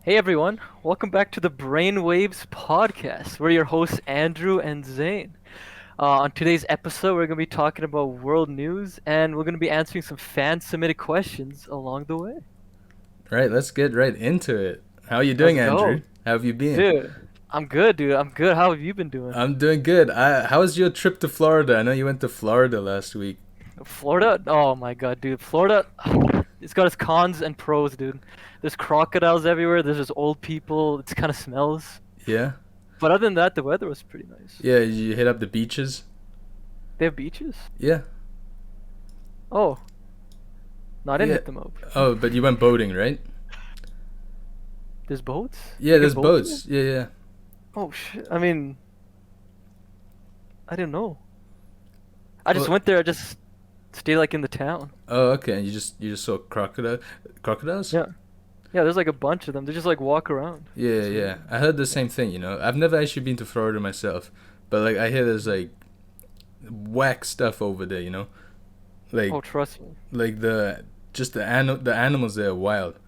Hey everyone, welcome back to the Brainwaves Podcast. We're your hosts Andrew and Zane. On today's episode, we're going to be talking about world news and we're going to be answering some fan submitted questions along the way. Right, let's get right into it. How are you Let's doing, go. Andrew? How have you been? Dude, I'm good, dude. I'm good. How have you been doing? I'm doing good. How was your trip to Florida? I know you went to Florida last week. Florida? Oh my god, dude. Florida, it's got its cons and pros, dude. There's crocodiles everywhere, there's just old people, it kind of smells. Yeah? But other than that, the weather was pretty nice. Yeah, you hit up the beaches? They have beaches? Yeah. Oh, no, I didn't Yeah. hit them up. Oh, but you went boating, right? There's boats? Yeah, You get there's boats boats. Yeah, yeah. Oh shit. I mean, I didn't know. I just Well, went there, I just stayed like in the town. oh, okay. You just saw crocodiles? Yeah. Yeah, there's like a bunch of them. They just like walk around. Yeah, So, yeah. I heard the same thing, you know. I've never actually been to Florida myself, but like I hear there's like whack stuff over there, you know? Like oh, trust me. like the animals there are wild.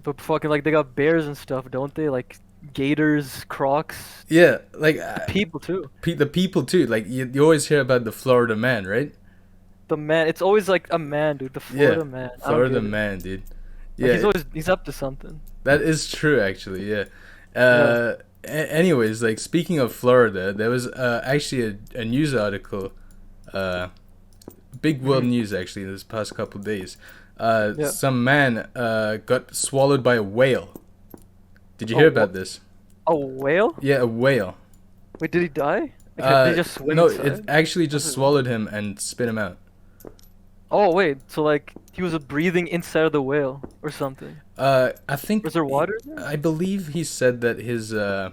But fucking like they got bears and stuff, don't they? Like gators, crocs, Yeah, like the people too. the people too. Like you always hear about the Florida man, right? The man, it's always like a man, dude. The Yeah, Florida man. I don't Florida get it. man, dude. Like Yeah, he's up to something. that is true, actually. Yeah. Yeah. Anyways, like speaking of Florida, there was actually a news article, uh, big world Mhm. news actually this past couple days. Yeah. Some man got swallowed by a whale. Did you Oh, hear what? about this? A whale? Yeah, a whale. Wait, did he die? Like, did he just swim No, it inside? actually What just is it? swallowed him and spit him out. Oh wait, so like he was breathing inside of the whale or something. I think Was there water there? I believe he said that his uh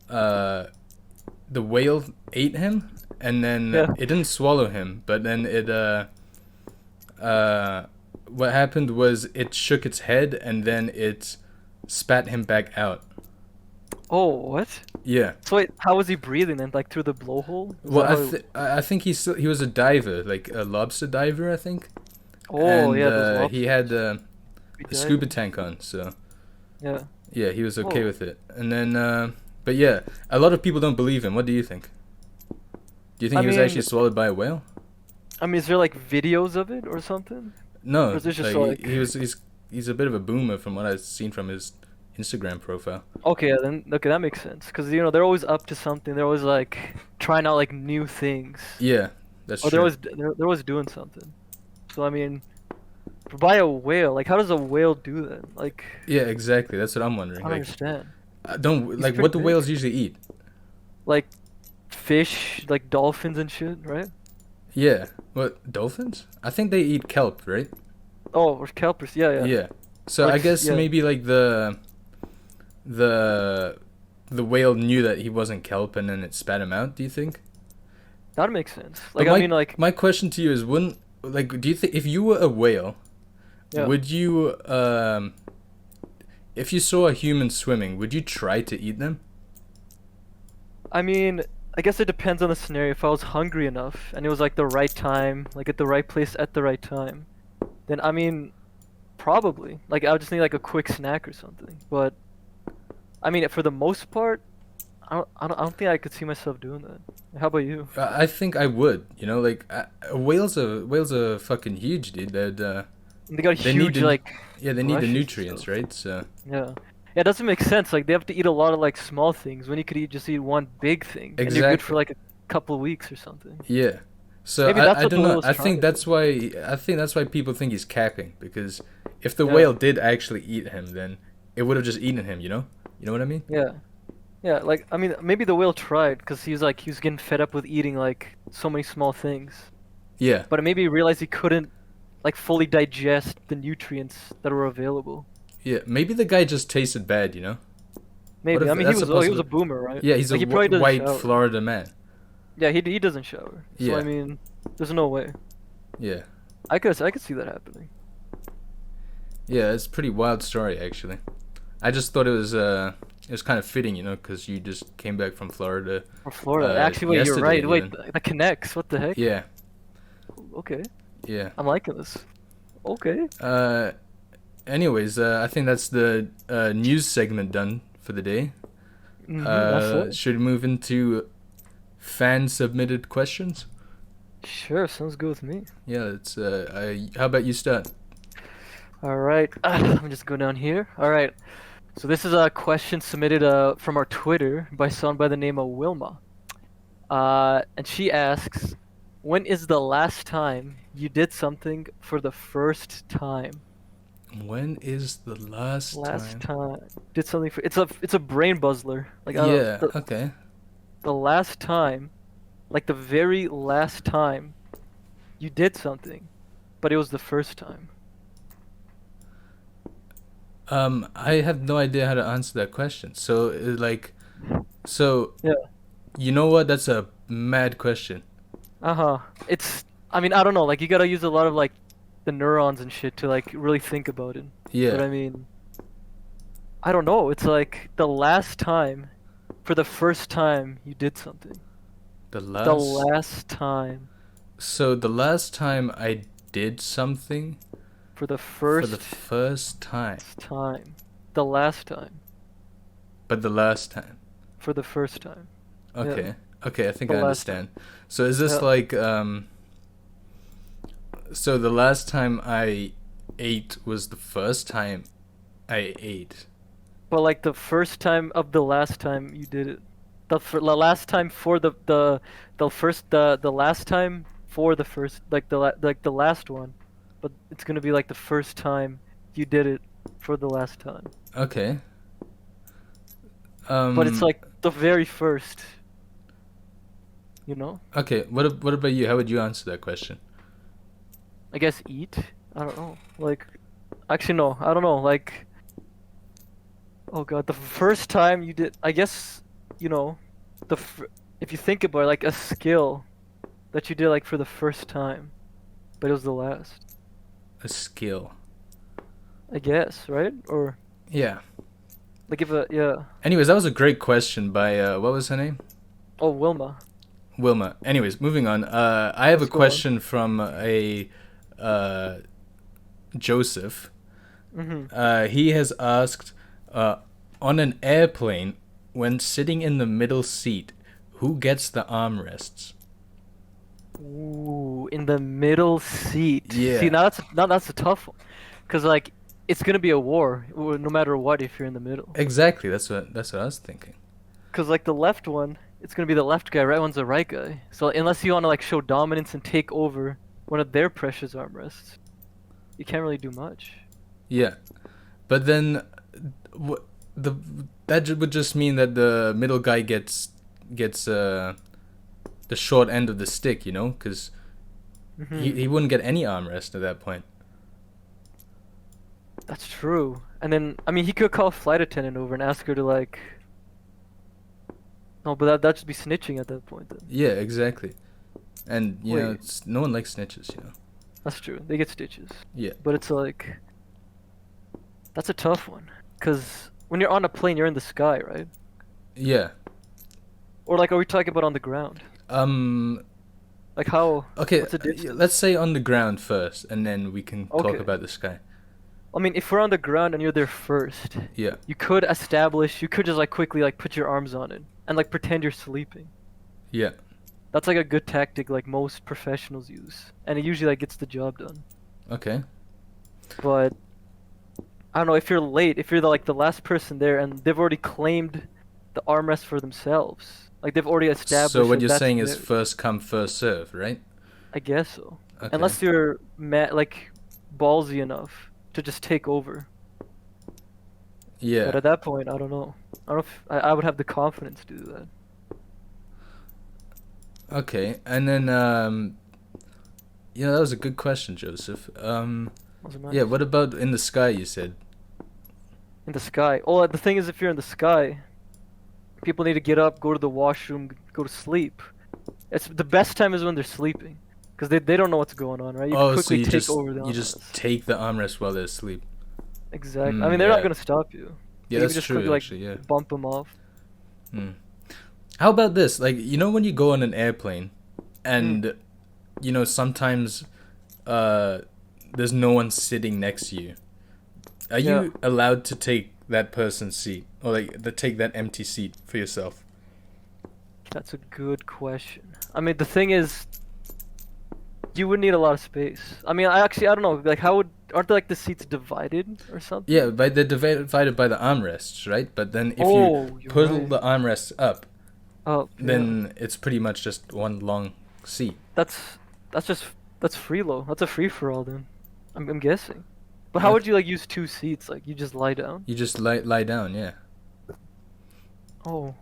the whale ate him and then Yeah. it didn't swallow him, but then what happened was it shook its head and then it spat him back out. Oh, what? Yeah. So wait, how was he breathing then? Like through the blowhole? Is Well, that how it... I think he was a diver, like a lobster diver, I think, Oh and yeah, those he lobsters. had Be a scuba diving. tank on, so. Yeah. Yeah, he was okay Oh. with it. And then, but yeah, a lot of people don't believe him. What do you think? Do you think I he was actually mean, swallowed by a whale? is there like videos of it or something? Or No, is this just like like he's a bit of a boomer from what I've seen from his Instagram profile. okay, then okay, that makes sense. Cause they're always up to something. They're always like trying out like new things. Yeah, that's Or they're true. they're always doing something. So I mean, by a whale, like how does a whale do that? Like Yeah, exactly. That's what I'm I wondering. don't Like, understand. I don't He's like pretty what do big. whales usually eat? Like fish, like dolphins and shit, right? Yeah, what dolphins? I think they eat kelp, right? Oh, or kelpers. Yeah, yeah. Yeah. So Like I guess yeah, maybe like the the whale knew that he wasn't kelp and then it spat him out. Do you think? that makes sense. But Like I mean, like my question to you is, wouldn't like do you think if you were a whale, yeah. would you if you saw a human swimming, would you try to eat them? I mean, I guess it depends on the scenario. If I was hungry enough and it was like the right time, like at the right place at the right time, then I mean, probably. Like I would just need like a quick snack or something. But I mean, for the most part, I don't think I could see myself doing that. How about you? I think I would. You know, like whales are fucking huge, dude. They got They need huge the like yeah they need the brushes and nutrients, stuff. right? So Yeah. Yeah, it doesn't make sense. Like they have to eat a lot of like small things when you could just eat one big thing and you're good for exactly. like a couple of weeks or something. Yeah. So Maybe that's I what the don't know. whale was trying to do. I think that's why people think he's capping because if the Yeah. whale did actually eat him, then it would have just eaten him. You know? You know what I mean? Yeah. Yeah, like I mean maybe the whale tried because he was getting fed up with eating like so many small things. Yeah. But maybe he realized he couldn't like fully digest the nutrients that were available. Yeah. Maybe the guy just tasted bad. You know? What Maybe. if I mean that's a he was a possibility? boomer, right? Yeah, he's a Like he probably doesn't white shower. Florida man. Yeah, he doesn't shower. So I Yeah. mean, there's no way. Yeah. I could see that happening. Yeah. It's a pretty wild story actually. I just thought it was kind of fitting, you know, because you just came back from Florida Or Florida. Actually, wait, you're yesterday right. Wait, even. that connects. What the heck? Yeah. Okay. Yeah. I'm liking this. Okay. Uh, anyways, I think that's the news segment done for the day. That's it. Should we move into fan submitted questions? Sure, sounds good with me. Yeah, it's how about you start? All right, let me just go down here. All right, so this is a question submitted from our Twitter by someone by the name of Wilma. And she asks, when is the last time you did something for the first time? When is the last time? Did something for it's a brain buzzler. Like I don't Yeah, know, okay. the last time, like the very last time you did something, but it was the first time. I have no idea how to answer that question. So, so Yeah. you know what? That's a mad question. Uh-huh. I mean, I don't know, like you gotta use a lot of like the neurons and shit to like really think about it. But Yeah, I mean, I don't know. It's like the last time, for the first time you did something. the The last. last time, So the last time I did something for the for the first first time, time, the last time, but the last time. for the first time. Okay. Okay, I think The I last time. understand. So is this Yeah. like so the last time I ate was the first time I ate. But like the first time of the last time you did it. The last time for the last time for the first like the last one. But it's gonna be like the first time you did it for the last time. Okay. But it's like the very first. You know? Okay, what about you? How would you answer that question? I guess eat. I don't know. Like, actually no. I don't know. Like, oh god, the first time you did. I guess you know, if you think about it, like a skill that you did like for the first time, but it was the last. A skill. I guess, right? Or Yeah. like if a yeah. Anyways, that was a great question by what was her name? Oh, Wilma. Wilma. Anyways, moving on. I have Let's a go on. question from a Joseph. He has asked, on an airplane, when sitting in the middle seat, who gets the armrests? Ooh, in the middle seat. Yeah. See, now that's a tough one, cause like it's gonna be a war, no matter what if you're in the middle. Exactly. That's what I was thinking. Cause like the left one, it's gonna be the left guy, right one's the right guy. So unless you wanna like show dominance and take over one of their precious armrests, you can't really do much. Yeah, but then that would just mean that the middle guy gets the short end of the stick, you know, because he wouldn't get any armrest at that point. That's true. And then I mean he could call flight attendant over and ask her to like. No, but that'd just be snitching at that point then. Yeah, exactly. And you know, Wait. no one likes snitches, you know. That's true. They get stitches. Yeah. But it's like, that's a tough one. Cause when you're on a plane, you're in the sky, right? Yeah. Or like, are we talking about on the ground? Like how? Okay. What's the distance? Let's say on the ground first, and then we can talk Okay. about the sky. I mean, if we're on the ground and you're there first, Yeah. you could just like quickly like put your arms on it and like pretend you're sleeping. Yeah. That's like a good tactic like most professionals use, and it usually like gets the job done. Okay. But I don't know if you're late, if you're the last person there and they've already claimed the armrest for themselves. Like they've already established. So what that you're that's saying is theirs. first come, first serve, right? I guess so. Okay. Unless you're like ballsy enough to just take over. Yeah. But at that point, I don't know. I don't know if I would have the confidence to do that. Okay, and then that was a good question, Joseph. Wasn't nice. Yeah, what about in the sky? You said. In the sky. Oh, the thing is, if you're in the sky, people need to get up, go to the washroom, go to sleep. It's the best time is when they're sleeping, because they don't know what's going on, right? You can So quickly you take just over the you just armrest. take the armrest while they're asleep. Exactly. I mean, they're not Yeah. gonna stop you. Yeah, You that's can just true. quickly, like, Actually, yeah. bump them off. Hmm. How about this? Like, you know, when you go on an airplane, and sometimes there's no one sitting next to you. Are you allowed to take that person's seat, or like take that empty seat for yourself? That's a good question. I mean, the thing is, you would need a lot of space. I mean, I don't know. Like, aren't like the seats divided or something? Yeah, they're divided by the armrests, right? But then if you pull the armrests up, then it's pretty much just one long seat. That's freelo. That's a free for all then. I'm guessing. But how would you like use 2 seats? Like you just lie down? You just lie down, yeah. Oh.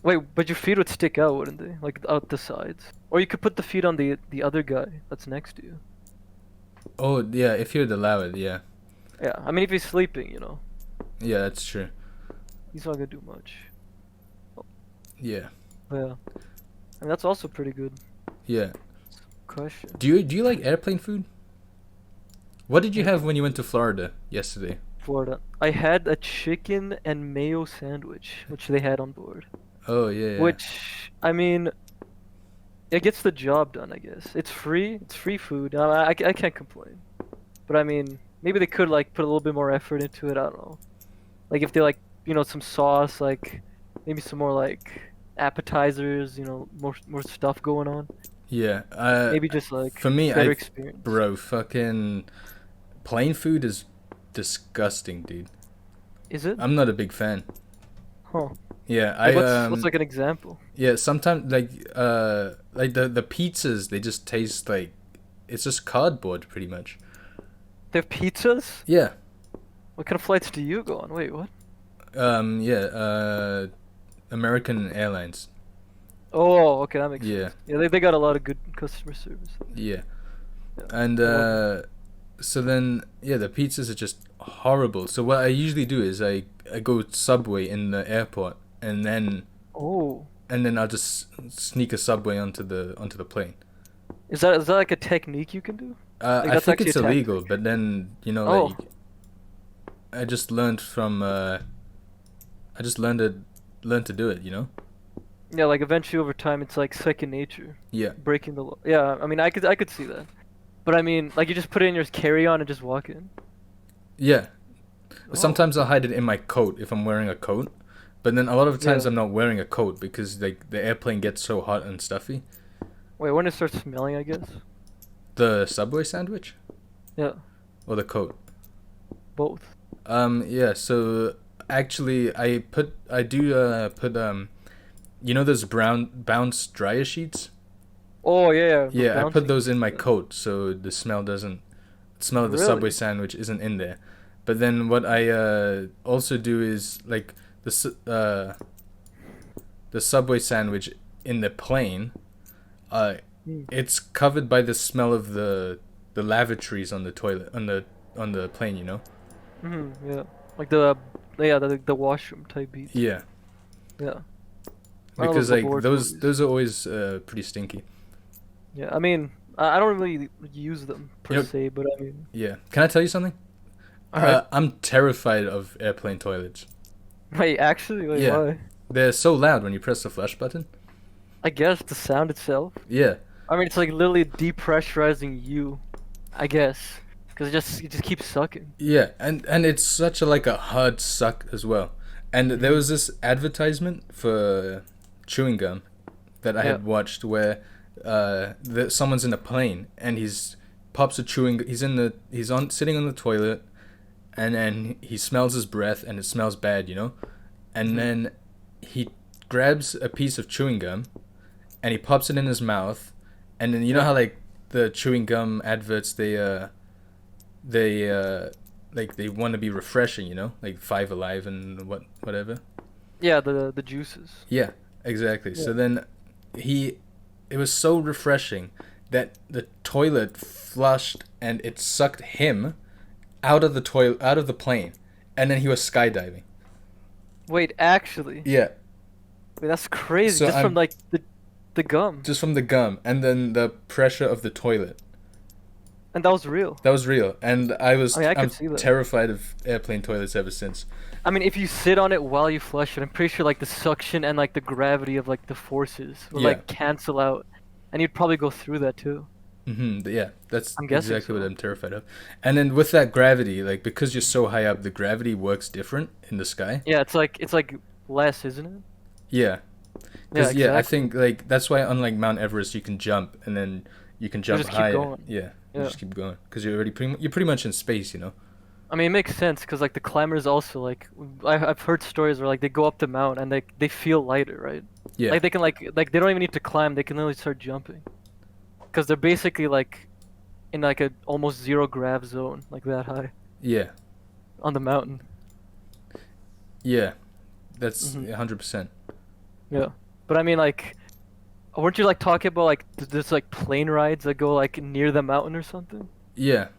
Wait, but your feet would stick out, wouldn't they? Like out the sides. Or you could put the feet on the other guy that's next to you. Oh, yeah, if you'd allow it, yeah. Yeah, I mean if he's sleeping, you know. Yeah, that's true. He's not gonna do much. Oh. Yeah. Yeah. I mean that's also pretty good. Yeah. Question. Do you like airplane food? What did you have when you went to Florida yesterday? Florida. I had a chicken and mayo sandwich, which they had on board. Oh, yeah. Which, I mean, it gets the job done, I guess. It's free. It's free food. I can't complain. But I mean, maybe they could like put a little bit more effort into it. I don't know. Like if they like, you know, some sauce, like maybe some more like appetizers, you know, more stuff going on. Yeah. Maybe just like for me, better experience. Bro, fucking plain food is disgusting, dude. Is it? I'm not a big fan. Huh. Yeah, what's like an example? Yeah, sometimes like the pizzas, they just taste like it's just cardboard pretty much. They have pizzas? Yeah. What kind of flights do you go on? Wait, what? American Airlines. Oh, okay, that makes sense. Yeah, they got a lot of good customer service. Yeah. And so then the pizzas are just horrible. So what I usually do is I go Subway in the airport and then I'll just sneak a Subway onto the plane. Is that like a technique you can do? Like I think it's illegal, but then like I just learned from I just learned to do it, you know? Yeah, like eventually over time it's like second nature. Yeah. Breaking the law. Yeah, I mean I could see that. But I mean, like you just put it in your carry-on and just walk in. Yeah. Sometimes I'll hide it in my coat if I'm wearing a coat. But then a lot of times I'm not wearing a coat because like the airplane gets so hot and stuffy. Wait, when it starts smelling, I guess? The Subway sandwich? Yeah. Or the coat? Both. Yeah, so actually I put you know those brown bounce dryer sheets? Oh yeah. Yeah, I put those in my coat so the smell of the Subway sandwich isn't in there. But then what I also do is like the Subway sandwich in the plane, it's covered by the smell of the lavatories on the toilet on the plane, you know? Yeah. Like the washroom type beats. Yeah. Yeah. Because like those are always pretty stinky. Yeah, I mean, I don't really use them per se, but I mean. Yeah. Can I tell you something? I'm terrified of airplane toilets. Wait, actually? Wait, why? They're so loud when you press the flush button. I guess the sound itself. Yeah. I mean, it's like literally depressurizing you, I guess, because it just keeps sucking. Yeah, and it's such a hard suck as well. And there was this advertisement for chewing gum that I had watched where someone's in a plane and he's sitting on the toilet and then he smells his breath and it smells bad, you know? And then he grabs a piece of chewing gum and he pops it in his mouth, and then you know how like the chewing gum adverts they want to be refreshing, you know, like 5 Alive and whatever. Yeah, the juices. Yeah, exactly. Yeah. So then it was so refreshing that the toilet flushed and it sucked him out of the plane, and then he was skydiving. Wait, actually? Yeah. Wait, that's crazy. So from like the gum. Just from the gum, and then the pressure of the toilet. And that was real. That was real, and I'm see that. Terrified of airplane toilets ever since. I mean, if you sit on it while you flush it, I'm pretty sure like the suction and like the gravity of like the forces will like cancel out, and you'd probably go through that too. Yeah, that's I'm guessing exactly what so. I'm terrified of. And then with that gravity, like because you're so high up, the gravity works different in the sky. Yeah, it's like less, isn't it? Yeah, Yeah, because yeah, I exactly. think like that's why unlike Mount Everest, you can jump and then you can You jump just keep higher. going. Yeah, you Yeah. just keep going because you're pretty much in space, you know. I mean, it makes sense because like the climbers also like I've heard stories where like they go up the mountain and they feel lighter, right? Yeah, Like they can like they don't even need to climb; they can literally start jumping because they're basically like in like a almost zero grav zone, like that high yeah, on the mountain. yeah. That's Hmm. 100%. Yeah, but I mean like, weren't you like talking about like there's like plane rides that go like near the mountain or something? Yeah.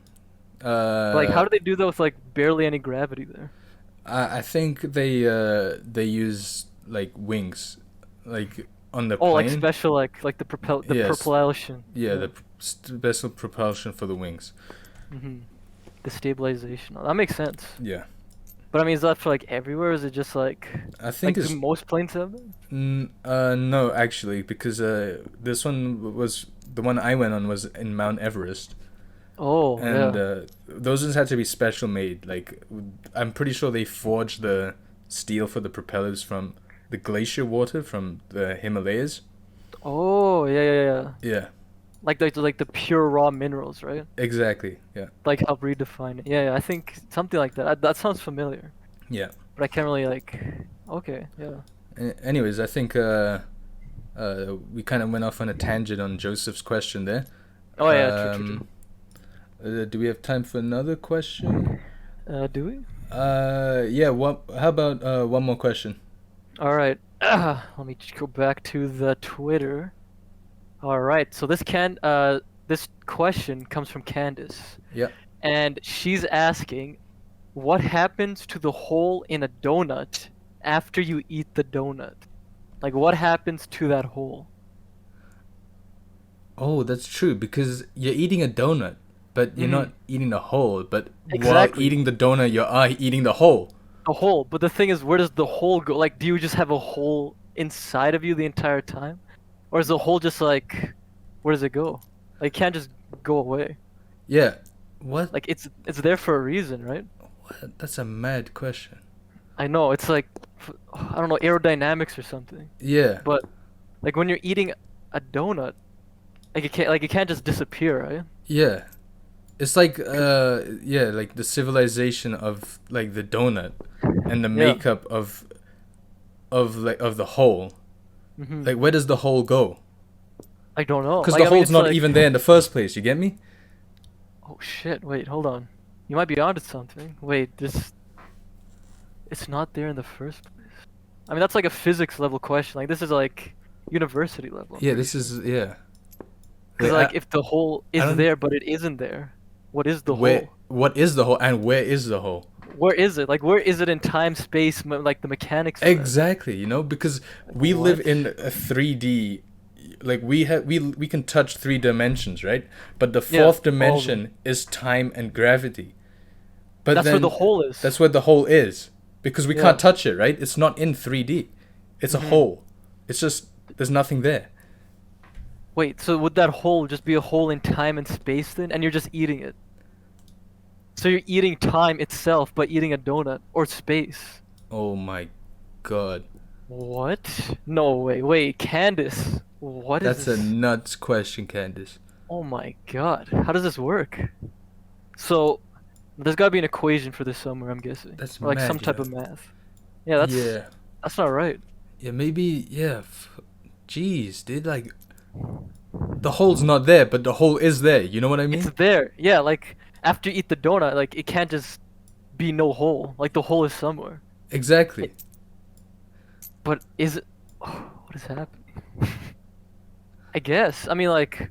But, like, how Uh, do they do that with like barely any gravity there? I think they use like wings, like on the Oh, like plane. special like the Yes, propulsion. yeah, Yeah. the special propulsion for the wings. Hmm. The stabilization. That makes sense. Yeah, But I mean, is that for like everywhere? Or is it just I think like do it's most planes have that? no actually because this one was the one I went on was in Mount Everest, Oh and yeah. those ones had to be special made. Like I'm pretty sure they forged the steel for the propellers from the glacier water from the Himalayas. Oh yeah yeah yeah. Yeah, Like the pure raw minerals, right? exactly. Yeah, Like help redefine it. Yeah, yeah. I think something like that. That sounds familiar, yeah. but I can't really like. Okay, yeah. Anyways, I think we kind of went off on a tangent on Joseph's question there. Oh yeah, true true true. Um, do we have time for another question? Do we? Yeah. What? How about one more question? All right. Let me just go back to the Twitter. All right. So this question comes from Candace, Yeah. and she's asking, what happens to the hole in a donut after you eat the donut? Like, what happens to that hole? Oh, that's true because you're eating a donut, but you're Hmm. not eating the whole. But while Exactly. eating the donut, you are eating the whole. A hole. But the thing is, where does the hole go? Like, do you just have a hole inside of you the entire time? Or is the hole just like, where does it go? Like, it can't just go away. Yeah. What? Like, it's there for a reason, right? What? That's a mad question. I know, it's like, I don't know, aerodynamics or something. Yeah. But, like, when you're eating a donut, it can't just disappear, right? Yeah. It's like 'Cause- yeah, like the civilization of like the donut and the yeah. makeup of the whole. Hmm. Like where does the whole go? I don't know. Because Like, the I mean, hole's it's not like, even there in the first place. You get me? oh shit, wait, hold on. You might be onto something. Wait, it's not there in the first place. I mean, that's like a physics level question. Like, this is like university level, I'm Yeah, pretty this sure. is yeah. Because, Like like, if the hole I is don't there, but it isn't there, what is the where hole? what is the hole and where is the hole? Where is it? Like, where is it in time, space, like the mechanics of that? Exactly, you know, because Like, we live what? in a 3D, like we can touch three dimensions, right? But the Yeah, fourth all of them. dimension is time and gravity. But That's where the then hole is. that's where the hole is because we can't Yeah. touch it, right? It's not in 3D. It's a Hmm. hole. It's just there's nothing there. Wait, so would that hole just be a hole in time and space then? And you're just eating it? So you're eating time itself, but eating a donut or space. Oh my god. What? No way. Wait, Candace. What is That's a this? nuts question, Candice. Oh my god. How does this work? So, there's gotta be an equation for this somewhere, I'm guessing. That's Or like some mad, you type know. of math. Yeah, Yeah. that's not right. Yeah, maybe yeah. Jeez, dude, like the hole's not there, but the hole is there. You know what I It's mean? there. Yeah, like after you eat the donut, like it can't just be no hole. Like the hole is somewhere. Exactly. It, but is it what is happening? I guess. I mean like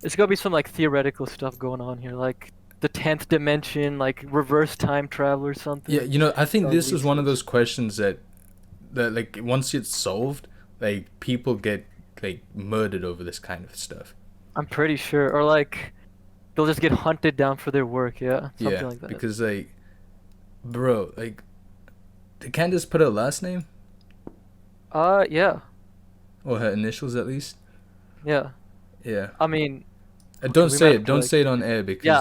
there's gotta be some like theoretical stuff going on here, like the 10th dimension, like reverse time travel or Yeah, something. you know, I think That this is leads to one of this. those questions that like once it's solved, like people get like murdered over this kind of stuff. I'm pretty sure. Or like they'll just get hunted down for their work, yeah. Yeah, Something like that. because like, bro, like, they can't just put her last name Yeah. or her initials at least. Yeah. Yeah, I mean, Don't we say might it. have to, Don't like, say it on air because yeah,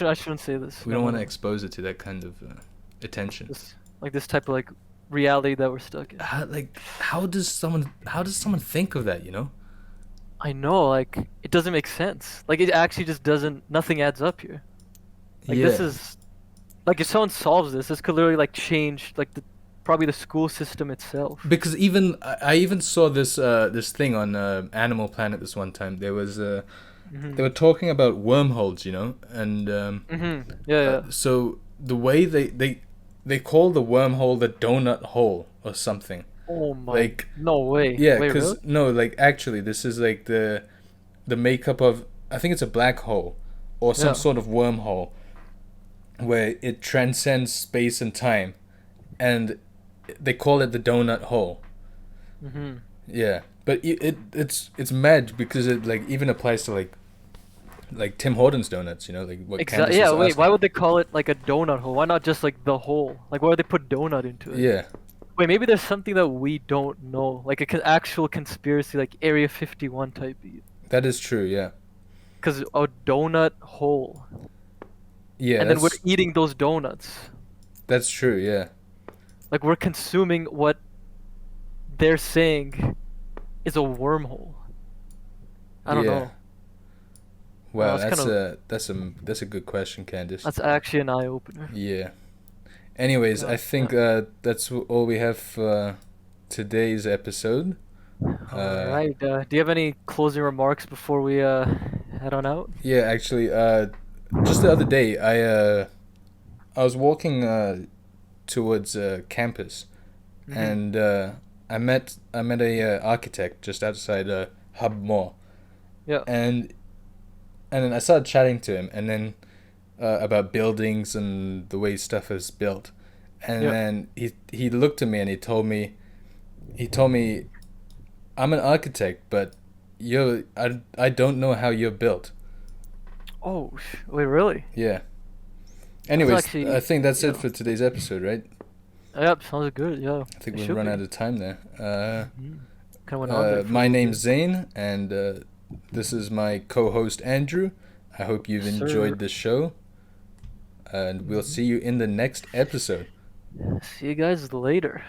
I shouldn't say this. we No, don't no, want to no. expose it to that kind of attention. This type of like reality that we're stuck in. How does someone think of that? You know? I know, like it doesn't make sense. Like it actually just doesn't. Nothing adds up here. Like this Yeah. is like if someone solves this could literally like change like probably the school system itself. Because even I even saw this thing on Animal Planet this one time. There was they were talking about wormholes, you know, and Yeah. so the way they call the wormhole the donut hole or something. Oh my. Like, No way. yeah, Wait, because really? no, like actually, this is like the makeup of, I think it's a black hole or some Yeah. sort of wormhole where it transcends space and time, and they call it the donut hole. Yeah, but it's mad because it like even applies to like Tim Hortons donuts, you know, like what Candace Exactly. Yeah. was Wait. asking. Why would they call it like a donut hole? Why not just like the hole? Like why would they put donut into it? Yeah, Wait. Maybe there's something that we don't know, like a actual conspiracy, like Area 51 type beat. that is true. Yeah, Cause a donut hole, yeah, and then we're eating those donuts. that's true. Yeah, Like we're consuming what they're saying is a wormhole. I don't yeah. know. Wow, That's kind of that's a good question, Candace. that's actually an eye opener. Yeah. Anyways, I God, think that's all we have for today's episode. all right. Do you have any closing remarks before we head on out? Yeah, actually, just the other day, I was walking towards campus, and I met a architect just outside Hub Mall, Yeah. and then I started chatting to him, and then about buildings and the way stuff is built, and Yeah. then he looked at me and he told me, I'm an architect, but I don't know how you're built. Oh, wait, really? Yeah. Anyways, actually- I think that's yeah. it for today's episode, right? Yep, sounds good. Yeah. I think It we've should run be. out of time there. Kind of went on there for a My little name's bit. Zane, and this is my co-host Andrew. I hope you've Yes, sir. enjoyed the show, and we'll see you in the next episode. See you guys later.